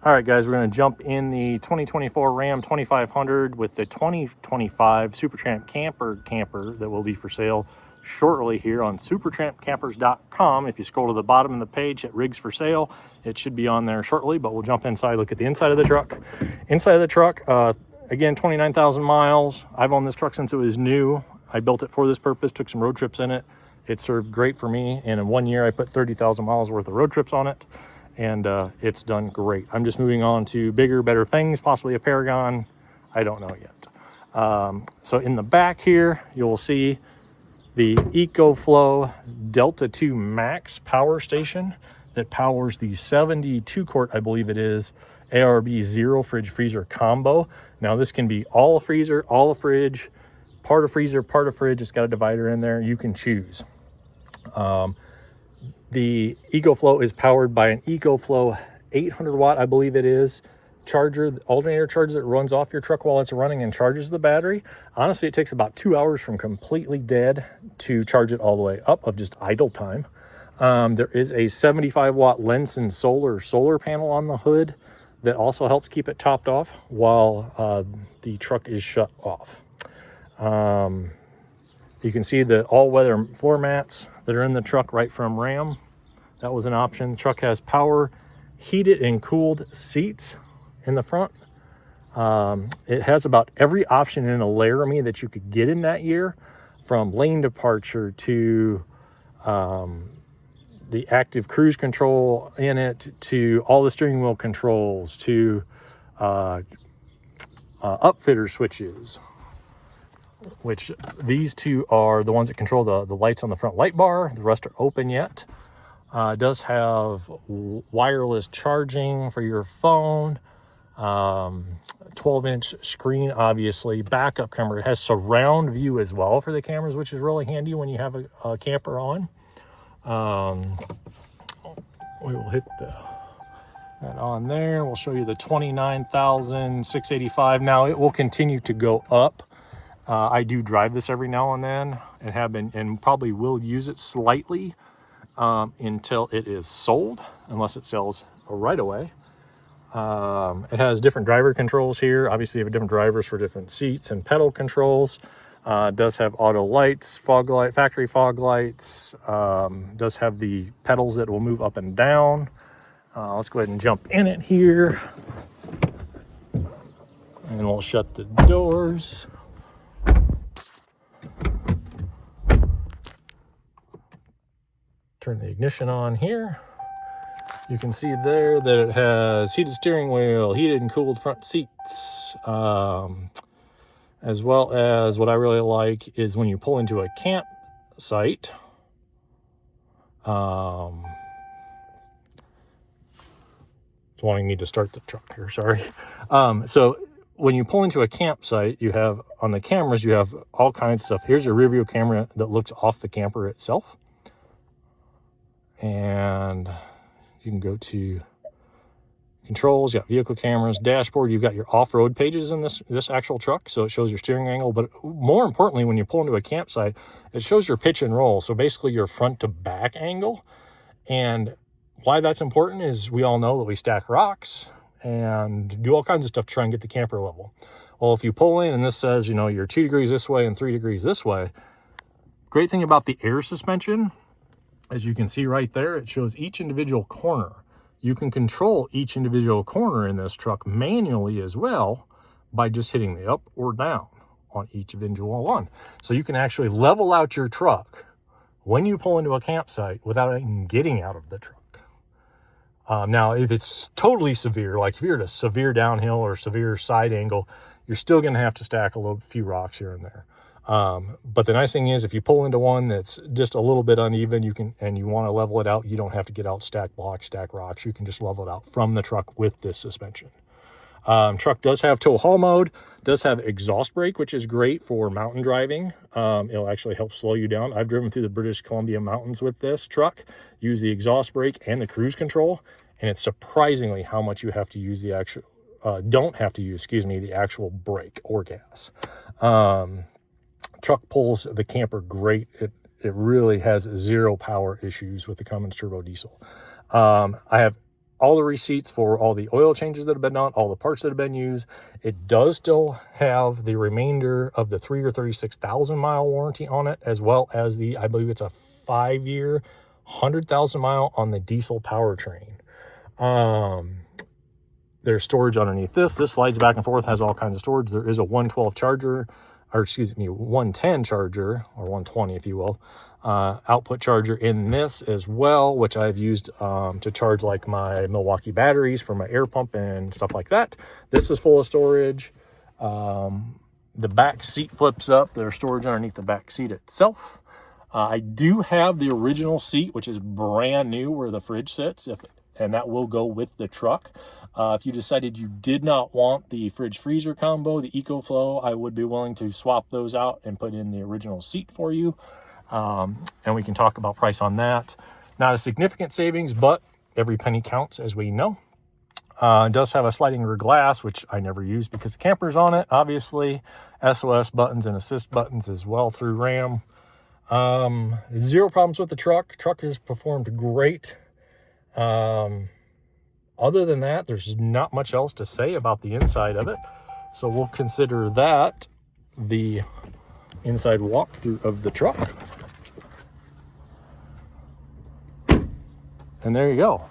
All right, guys, we're going to jump in the 2024 Ram 2500 with the 2025 Supertramp camper that will be for sale shortly here on supertrampcampers.com. If you scroll to the bottom of the page at rigs for sale, it should be on there shortly, but we'll jump inside, look at the inside of the truck. Inside of the truck, again, 29,000 miles. I've owned this truck since it was new. I built it for this purpose, took some road trips in it. It served great for me, and in 1 year I put 30,000 miles worth of road trips on it, and it's done great. I'm just moving on to bigger, better things, possibly a Paragon. I don't know yet. So in the back here, you'll see the EcoFlow Delta 2 Max power station that powers the 72 quart, I believe it is, ARB Zero Fridge Freezer combo. Now this can be all a freezer, all a fridge, part of freezer, part of fridge. It's got a divider in there. You can choose. The EcoFlow is powered by an EcoFlow 800 watt, I believe it is, charger, alternator charger that runs off your truck while it's running and charges the battery. Honestly, it takes about 2 hours from completely dead to charge it all the way up of just idle time. There is a 75 watt Lenson solar panel on the hood that also helps keep it topped off while the truck is shut off. You can see the all-weather floor mats that are in the truck right from Ram. That was an option. The truck has power heated and cooled seats in the front. It has about every option in a Laramie that you could get in that year, from lane departure to the active cruise control in it, to all the steering wheel controls, to upfitter switches, which these two are the ones that control the lights on the front light bar. The rest are open yet. It does have wireless charging for your phone, 12-inch screen, obviously, backup camera. It has surround view as well for the cameras, which is really handy when you have a camper on. We will hit that on there. We'll show you the 29,685. Now it will continue to go up. I do drive this every now and then and have been, and probably will use it slightly until it is sold, unless it sells right away. It has different driver controls here. Obviously, you have different drivers for different seats and pedal controls. It does have auto lights, fog light, factory fog lights. Does have the pedals that will move up and down. Let's go ahead and jump in it here, and we'll shut the doors. Turn the ignition on here. You can see there that it has heated steering wheel, heated and cooled front seats, as well as what I really like is when you pull into a campsite, it's wanting me to start the truck here, sorry. So when you pull into a campsite, you have, on the cameras, you have all kinds of stuff. Here's a rear view camera that looks off the camper itself. And you can go to controls, you got vehicle cameras, dashboard. You've got your off-road pages in this actual truck, so it shows your steering angle. But more importantly, when you pull into a campsite, it shows your pitch and roll, so basically your front to back angle. And why that's important is we all know that we stack rocks and do all kinds of stuff to try and get the camper level. Well, if you pull in and this says, you know, you're 2 degrees this way and 3 degrees this way, great thing about the air suspension, as you can see right there, it shows each individual corner. You can control each individual corner in this truck manually as well by just hitting the up or down on each individual one. So you can actually level out your truck when you pull into a campsite without even getting out of the truck. Now, if it's totally severe, like if you're at a severe downhill or severe side angle, you're still going to have to stack a few rocks here and there. But the nice thing is, if you pull into one that's just a little bit uneven, you can, and you want to level it out, you don't have to get out, stack blocks, stack rocks. You can just level it out from the truck with this suspension. Truck does have tow haul mode, does have exhaust brake, which is great for mountain driving. It'll actually help slow you down. I've driven through the British Columbia mountains with this truck, use the exhaust brake and the cruise control, and it's surprisingly how much you have to use the actual, don't have to use, excuse me, the actual brake or gas. Truck pulls the camper great. It really has zero power issues with the Cummins turbo diesel. I have all the receipts for all the oil changes that have been done, all the parts that have been used. It does still have the remainder of the 3 or 36,000 mile warranty on it, as well as the, I believe it's a 5-year, 100,000 mile on the diesel powertrain. There's storage underneath this. This slides back and forth, has all kinds of storage. There is a 112 charger, or excuse me, 110 charger, or 120 if you will, output charger in this as well, which I've used to charge like my Milwaukee batteries for my air pump and stuff like that. This is full of storage. The back seat flips up. There's storage underneath the back seat itself. I do have the original seat, which is brand new, where the fridge sits, and that will go with the truck. If you decided you did not want the fridge freezer combo, the EcoFlow, I would be willing to swap those out and put in the original seat for you. And we can talk about price on that. Not a significant savings, but every penny counts, as we know. It does have a sliding rear glass, which I never use because the camper's on it, obviously. SOS buttons and assist buttons as well through RAM. Zero problems with the truck. Truck has performed great. Other than that, there's not much else to say about the inside of it. So we'll consider that the inside walkthrough of the truck. And there you go.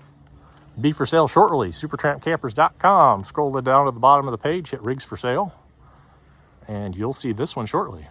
Be for sale shortly. Supertrampcampers.com. Scroll down to the bottom of the page, hit rigs for sale, and you'll see this one shortly.